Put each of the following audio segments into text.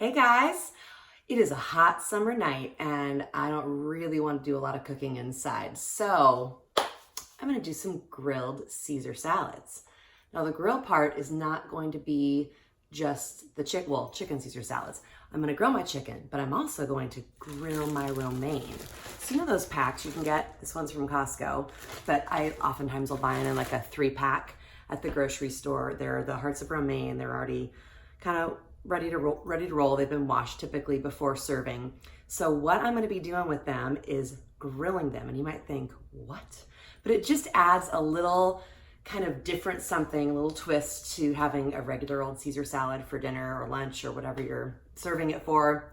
Hey guys, it is a hot summer night and I don't really want to do a lot of cooking inside. So I'm going to do some grilled Caesar salads. Now the grill part is not going to be just the chicken Caesar salads. I'm going to grill my chicken, but I'm also going to grill my romaine. So you know those packs you can get? This one's from Costco, but I oftentimes will buy it in like a 3-pack at the grocery store. They're the hearts of romaine. They're already kind of ready to roll. They've been washed typically before serving. So what I'm going to be doing with them is grilling them. And you might think, what? But it just adds a little kind of different something, a little twist to having a regular old Caesar salad for dinner or lunch or whatever you're serving it for.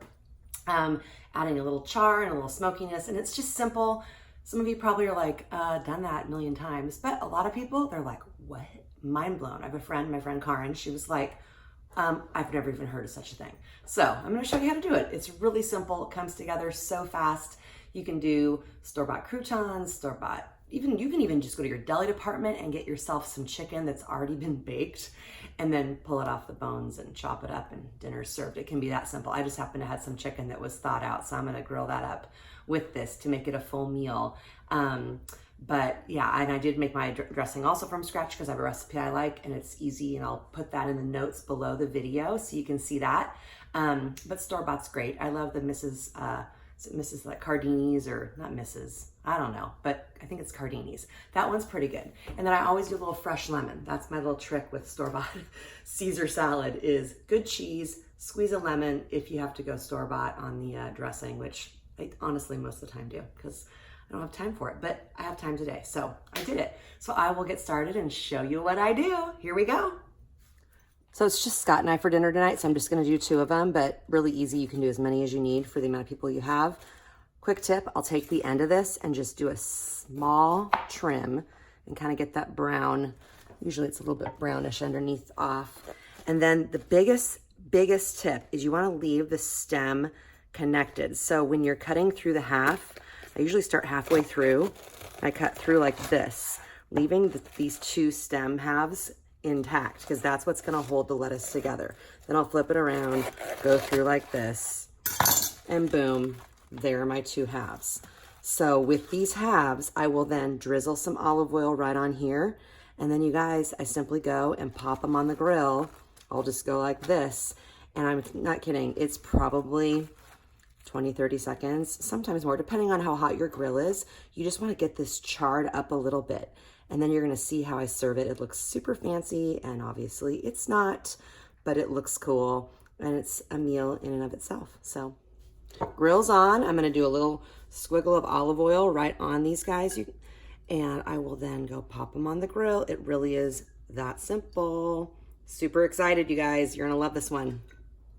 Adding a little char and a little smokiness, and it's just simple. Some of you probably are like, done that a million times, but a lot of people, they're like, what? Mind blown. I have a friend, my friend Karen, she was like, I've never even heard of such a thing. So I'm going to show you how to do it. It's really simple. It comes together so fast. You can do store-bought croutons, store-bought, you can even just go to your deli department and get yourself some chicken that's already been baked and then pull it off the bones and chop it up and dinner's served. It can be that simple. I just happen to have some chicken that was thawed out, so I'm going to grill that up with this to make it a full meal. But yeah, and I did make my dressing also from scratch because I have a recipe I like and it's easy, and I'll put that in the notes below the video so you can see that. But store-bought's great. I love the Mrs. like Cardini's, or not Mrs. I don't know, but I think it's Cardini's. That one's pretty good. And then I always do a little fresh lemon. That's my little trick with store-bought Caesar salad is good cheese, squeeze a lemon if you have to go store-bought on the dressing, which I honestly most of the time do because I don't have time for it, but I have time today. So I did it. So I will get started and show you what I do. Here we go. So it's just Scott and I for dinner tonight. So I'm just going to do 2 of them, but really easy. You can do as many as you need for the amount of people you have. Quick tip, I'll take the end of this and just do a small trim and kind of get that brown. Usually it's a little bit brownish underneath off. And then the biggest tip is you want to leave the stem connected. So when you're cutting through the half, I usually start halfway through. I cut through like this, leaving these 2 stem halves intact because that's what's going to hold the lettuce together. Then I'll flip it around, go through like this, and boom, there are my 2 halves. So with these halves, I will then drizzle some olive oil right on here. And then you guys, I simply go and pop them on the grill. I'll just go like this. And I'm not kidding. It's probably 20, 30 seconds, sometimes more, depending on how hot your grill is. You just want to get this charred up a little bit. And then you're going to see how I serve it. It looks super fancy, and obviously it's not, but it looks cool, and it's a meal in and of itself. So grill's on. I'm going to do a little squiggle of olive oil right on these guys, and I will then go pop them on the grill. It really is that simple. Super excited, you guys. You're going to love this one.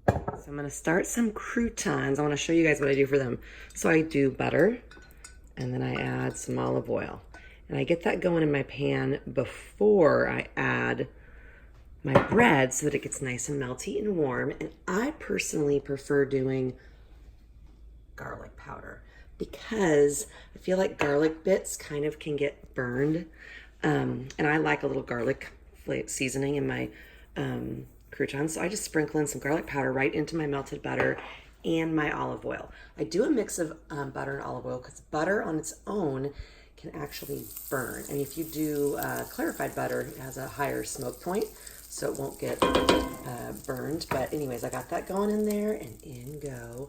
So I'm going to start some croutons. I want to show you guys what I do for them. So I do butter, and then I add some olive oil. And I get that going in my pan before I add my bread so that it gets nice and melty and warm. And I personally prefer doing garlic powder because I feel like garlic bits kind of can get burned. And I like a little garlic seasoning in my croutons. So I just sprinkle in some garlic powder right into my melted butter and my olive oil. I do a mix of butter and olive oil because butter on its own can actually burn. And if you do clarified butter, it has a higher smoke point, so it won't get burned. But anyways, I got that going in there, and in go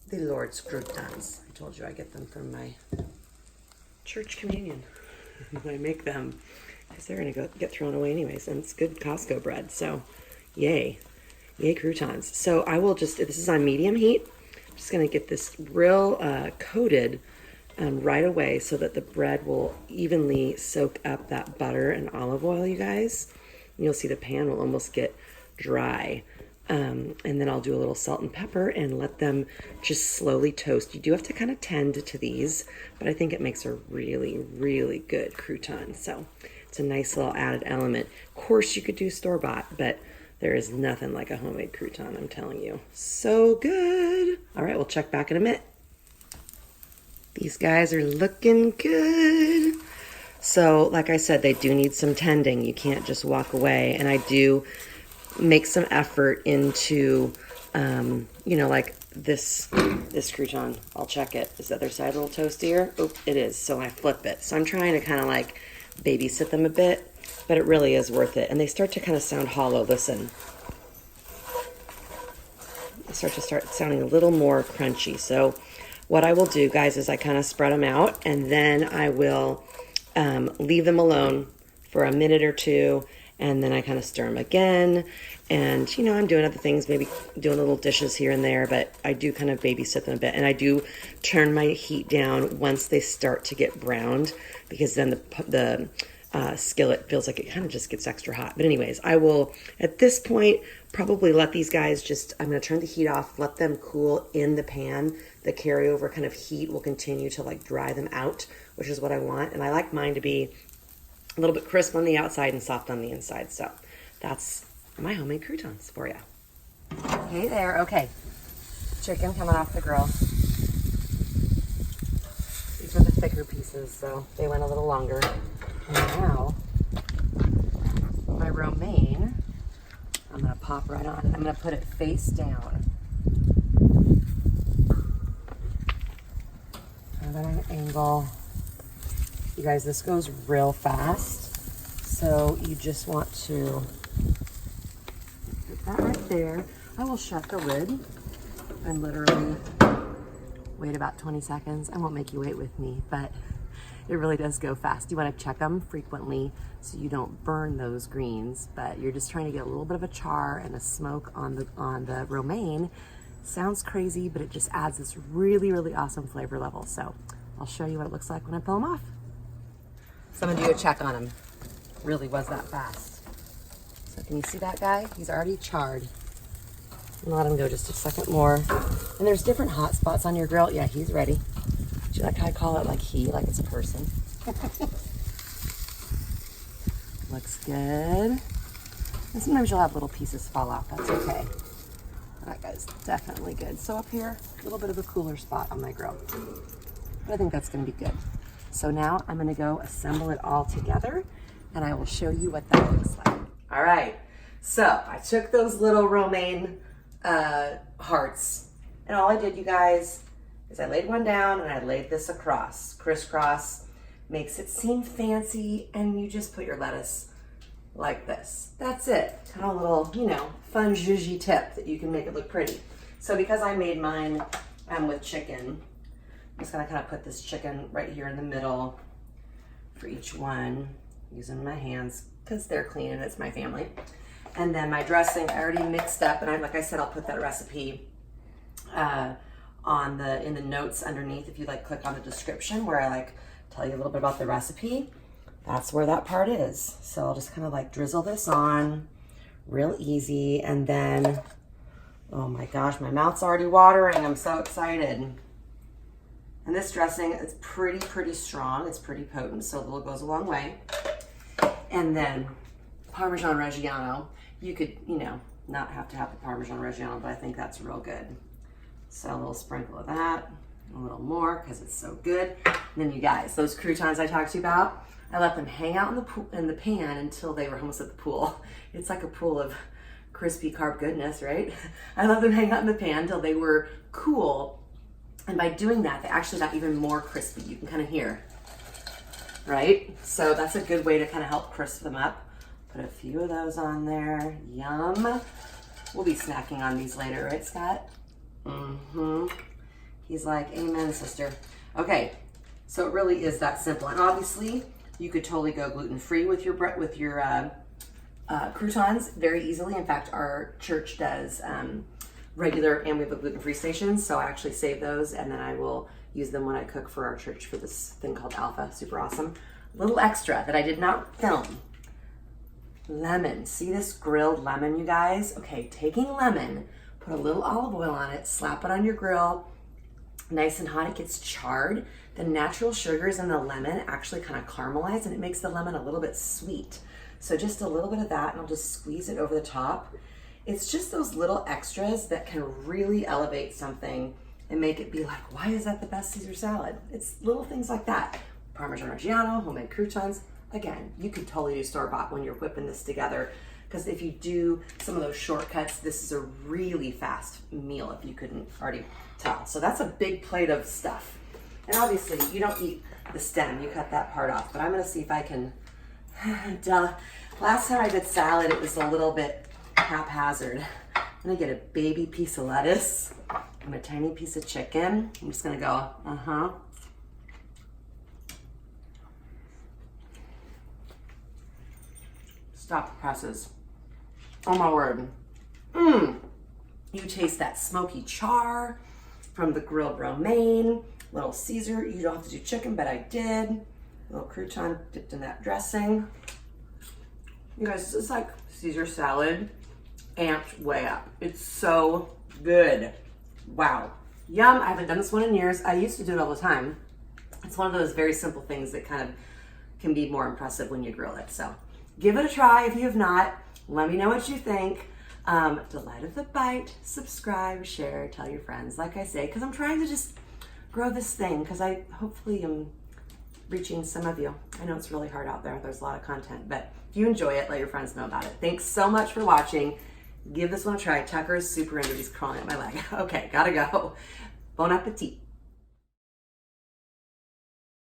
the Lord's croutons. I told you I get them from my church communion. I make them because they're gonna get thrown away anyways, and it's good Costco bread, so yay croutons. So I will just, this is on medium heat, I'm just gonna get this real coated right away so that the bread will evenly soak up that butter and olive oil, you guys. And you'll see the pan will almost get dry. And then I'll do a little salt and pepper and let them just slowly toast. You do have to kind of tend to these, but I think it makes a really, really good crouton. So it's a nice little added element. Of course, you could do store-bought, but there is nothing like a homemade crouton, I'm telling you. So good. All right, we'll check back in a minute. These guys are looking good. So like I said, they do need some tending. You can't just walk away. And I do make some effort into you know, like this crouton, I'll check it. Is the other side a little toastier? Oh, it is. So I flip it. So I'm trying to kind of like babysit them a bit, but it really is worth it. And they start to kind of sound hollow. Listen. They start sounding a little more crunchy. So what I will do, guys, is I kind of spread them out, and then I will leave them alone for a minute or two, and then I kind of stir them again. And, you know, I'm doing other things, maybe doing little dishes here and there, but I do kind of babysit them a bit. And I do turn my heat down once they start to get browned, because then the skillet feels like it kind of just gets extra hot. But anyways, I will, at this point, probably let these guys just, I'm going to turn the heat off, let them cool in the pan. The carryover kind of heat will continue to like dry them out, which is what I want. And I like mine to be a little bit crisp on the outside and soft on the inside. So that's my homemade croutons for you. Hey there. Okay. Chicken coming off the grill. These were the thicker pieces, so they went a little longer. And now, my romaine, I'm going to pop right on. I'm going to put it face down. And then an angle. You guys, this goes real fast. So you just want to put that right there. I will shut the lid and literally wait about 20 seconds. I won't make you wait with me, but it really does go fast. You want to check them frequently so you don't burn those greens, but you're just trying to get a little bit of a char and a smoke on the romaine. Sounds crazy, but it just adds this really, really awesome flavor level. So I'll show you what it looks like when I pull them off. So I'm gonna do a check on him. Really was that fast. So can you see that guy? He's already charred. I'm gonna let him go just a second more. And there's different hot spots on your grill. Yeah, he's ready. Do you like how I call it like he, like it's a person? Looks good. And sometimes you'll have little pieces fall off. That's okay. That guy's definitely good. So up here, a little bit of a cooler spot on my grill. But I think that's gonna be good. So now I'm gonna go assemble it all together, and I will show you what that looks like. All right, so I took those little romaine hearts, and all I did, you guys, is I laid one down and I laid this across, crisscross. Makes it seem fancy, and you just put your lettuce like this. That's it. Kind of a little, you know, fun zhuzhy tip that you can make it look pretty. So because I made mine with chicken, I'm just gonna kind of put this chicken right here in the middle for each one, using my hands because they're clean and it's my family. And then my dressing, I already mixed up, and like I said, I'll put that recipe in the notes underneath. If you like, click on the description where I like tell you a little bit about the recipe. That's where that part is. So I'll just kind of like drizzle this on real easy, and then, oh my gosh, my mouth's already watering. I'm so excited. And this dressing is pretty strong. It's pretty potent, so it goes a long way. And then Parmesan Reggiano. You could, you know, not have to have the Parmesan Reggiano, but I think that's real good. So a little sprinkle of that, a little more because it's so good. And then you guys, those croutons I talked to you about, I let them hang out in the pan until they were almost at the pool. It's like a pool of crispy carb goodness, right? I let them hang out in the pan until they were cool. And by doing that, they actually got even more crispy. You can kind of hear, right? So that's a good way to kind of help crisp them up. Put a few of those on there. Yum. We'll be snacking on these later, right, Scott? Mm-hmm. He's like, amen, sister. Okay, so it really is that simple. And obviously, you could totally go gluten-free with your croutons very easily. In fact, our church does regular, and we have a gluten-free station, so I actually save those, and then I will use them when I cook for our church for this thing called Alpha. Super awesome. A little extra that I did not film. Lemon. See this grilled lemon, you guys? Okay, taking lemon, put a little olive oil on it, slap it on your grill, nice and hot. It gets charred. The natural sugars in the lemon actually kind of caramelize, and it makes the lemon a little bit sweet. So just a little bit of that, and I'll just squeeze it over the top. It's just those little extras that can really elevate something and make it be like, why is that the best Caesar salad? It's little things like that. Parmesan Reggiano, homemade croutons. Again, you could totally do store-bought when you're whipping this together, because if you do some of those shortcuts, this is a really fast meal if you couldn't already tell. So that's a big plate of stuff. And obviously you don't eat the stem, you cut that part off, but I'm gonna see if I can, duh. Last time I did salad, it was a little bit haphazard. I'm gonna get a baby piece of lettuce and a tiny piece of chicken. I'm just gonna go, Stop the presses. Oh my word. You taste that smoky char from the grilled romaine. Little Caesar, you don't have to do chicken, but I did. A little crouton dipped in that dressing. You guys, this is like Caesar salad amped way up. It's so good. Wow. Yum. I haven't done this one in years. I used to do it all the time. It's one of those very simple things that kind of can be more impressive when you grill it. So give it a try if you have not. Let me know what you think. Delight of the bite, subscribe, share, tell your friends, like I say, because I'm trying to just grow this thing, because I hopefully am reaching some of you. I know it's really hard out there. There's a lot of content, but if you enjoy it, let your friends know about it. Thanks so much for watching. Give this one a try. Tucker is super into, he's crawling at my leg. Okay, gotta go. Bon appetit.